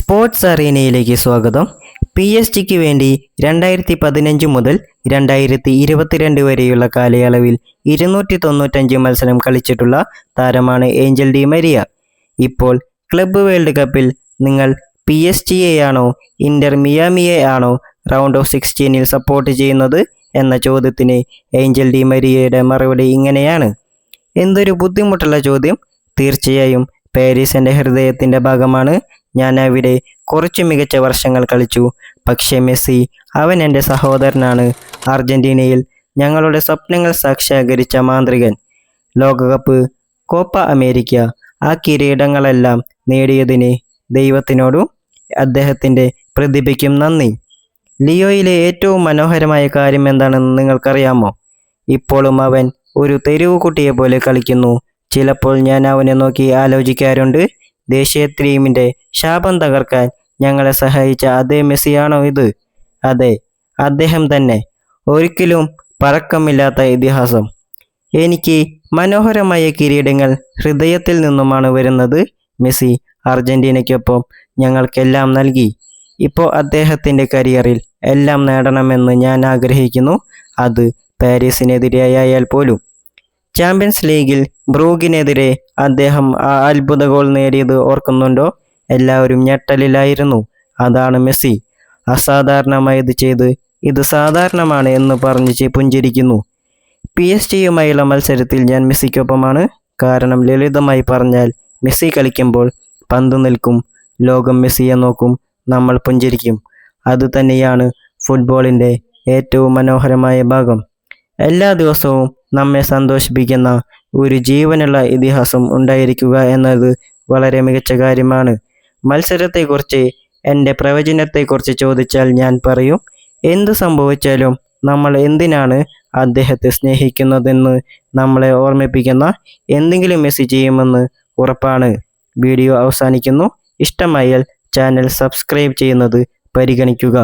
Sports അറീനയിലേക്ക് സ്വാഗതം. PSG വേണ്ടി 2015 മുതൽ 2022 വരെയുള്ള കാലയളവിൽ 295 മത്സരം കളിച്ചിട്ടുള്ള താരമാണ് ഏഞ്ചൽ ഡി മരിയ. ഇപ്പോൾ ക്ലബ്ബ് വേൾഡ് കപ്പിൽ നിങ്ങൾ PSG-യെയാണോ ഇന്റർ മിയാമിയെ ആണോ റൗണ്ട് ഓഫ് 16-ൽ സപ്പോർട്ട് ചെയ്യുന്നത് എന്ന ചോദ്യത്തിന് ഏഞ്ചൽ ഡി മരിയയുടെ മറുപടി ഇങ്ങനെയാണ്. എന്തൊരു ബുദ്ധിമുട്ടുള്ള ചോദ്യം. തീർച്ചയായും പാരീസ് എൻ്റെ ഹൃദയത്തിൻ്റെ ഭാഗമാണ്. ഞാൻ അവിടെ കുറച്ച് മികച്ച വർഷങ്ങൾ കളിച്ചു. പക്ഷേ മെസ്സി, അവൻ എൻ്റെ സഹോദരനാണ്. അർജന്റീനയിൽ ഞങ്ങളുടെ സ്വപ്നങ്ങൾ സാക്ഷാത്കരിച്ച മാന്ത്രികൻ. ലോകകപ്പ്, കോപ്പ അമേരിക്ക, ആ കിരീടങ്ങളെല്ലാം നേടിയതിന് ദൈവത്തിനോടും അദ്ദേഹത്തിൻ്റെ പ്രതിഭയ്ക്കും നന്ദി. ലിയോയിലെ ഏറ്റവും മനോഹരമായ കാര്യം എന്താണെന്ന് നിങ്ങൾക്കറിയാമോ? ഇപ്പോഴും അവൻ ഒരു തെരുവുകുട്ടിയെ പോലെ കളിക്കുന്നു. ചിലപ്പോൾ ഞാൻ അവനെ നോക്കി ആലോചിക്കാറുണ്ട്, ദേശീയ ടീമിൻ്റെ ശാപം തകർക്കാൻ ഞങ്ങളെ സഹായിച്ച അതേ മെസ്സിയാണോ ഇത്? അതെ, അദ്ദേഹം തന്നെ. ഒരിക്കലും പഴക്കമില്ലാത്ത ഇതിഹാസം. എനിക്ക് മനോഹരമായ കിരീടങ്ങൾ ഹൃദയത്തിൽ നിന്നുമാണ് വരുന്നത്. മെസ്സി അർജന്റീനയ്ക്കൊപ്പം ഞങ്ങൾക്കെല്ലാം നൽകി. ഇപ്പോൾ അദ്ദേഹത്തിൻ്റെ കരിയറിൽ എല്ലാം നേടണമെന്ന് ഞാൻ ആഗ്രഹിക്കുന്നു. അത് പാരീസിനെതിരെയായാൽ പോലും. ചാമ്പ്യൻസ് ലീഗിൽ ബ്രൂഗിനെതിരെ അദ്ദേഹം ആ അത്ഭുത ഗോൾ നേടിയത് ഓർക്കുന്നുണ്ടോ? എല്ലാവരും ഞെട്ടലിലായിരുന്നു. അതാണ് മെസ്സി. അസാധാരണമായത് ചെയ്ത് ഇത് സാധാരണമാണ് എന്ന് പറഞ്ഞ് പുഞ്ചിരിക്കുന്നു. PSG-യുമായുള്ള മത്സരത്തിൽ ഞാൻ മെസ്സിക്കൊപ്പമാണ്. കാരണം ലളിതമായി പറഞ്ഞാൽ, മെസ്സി കളിക്കുമ്പോൾ പന്ത് നിൽക്കും, ലോകം മെസ്സിയെ നോക്കും, നമ്മൾ പുഞ്ചിരിക്കും. അതുതന്നെയാണ് ഫുട്ബോളിൻ്റെ ഏറ്റവും മനോഹരമായ ഭാഗം. എല്ലാ ദിവസവും നമ്മെ സന്തോഷിപ്പിക്കുന്ന ഒരു ജീവനുള്ള ഇതിഹാസം ഉണ്ടായിരിക്കുക എന്നത് വളരെ മികച്ച കാര്യമാണ്. മത്സരത്തെക്കുറിച്ച്, എൻ്റെ പ്രവചനത്തെക്കുറിച്ച് ചോദിച്ചാൽ ഞാൻ പറയും, എന്തു സംഭവിച്ചാലും നമ്മൾ എന്തിനാണ് അദ്ദേഹത്തെ സ്നേഹിക്കുന്നതെന്ന് നമ്മളെ ഓർമ്മിപ്പിക്കുന്ന എന്തെങ്കിലും മെസ്സി ചെയ്യുമെന്ന് ഉറപ്പാണ്. വീഡിയോ അവസാനിക്കുന്നു. ഇഷ്ടമായാൽ ചാനൽ സബ്സ്ക്രൈബ് ചെയ്യുന്നത് പരിഗണിക്കുക.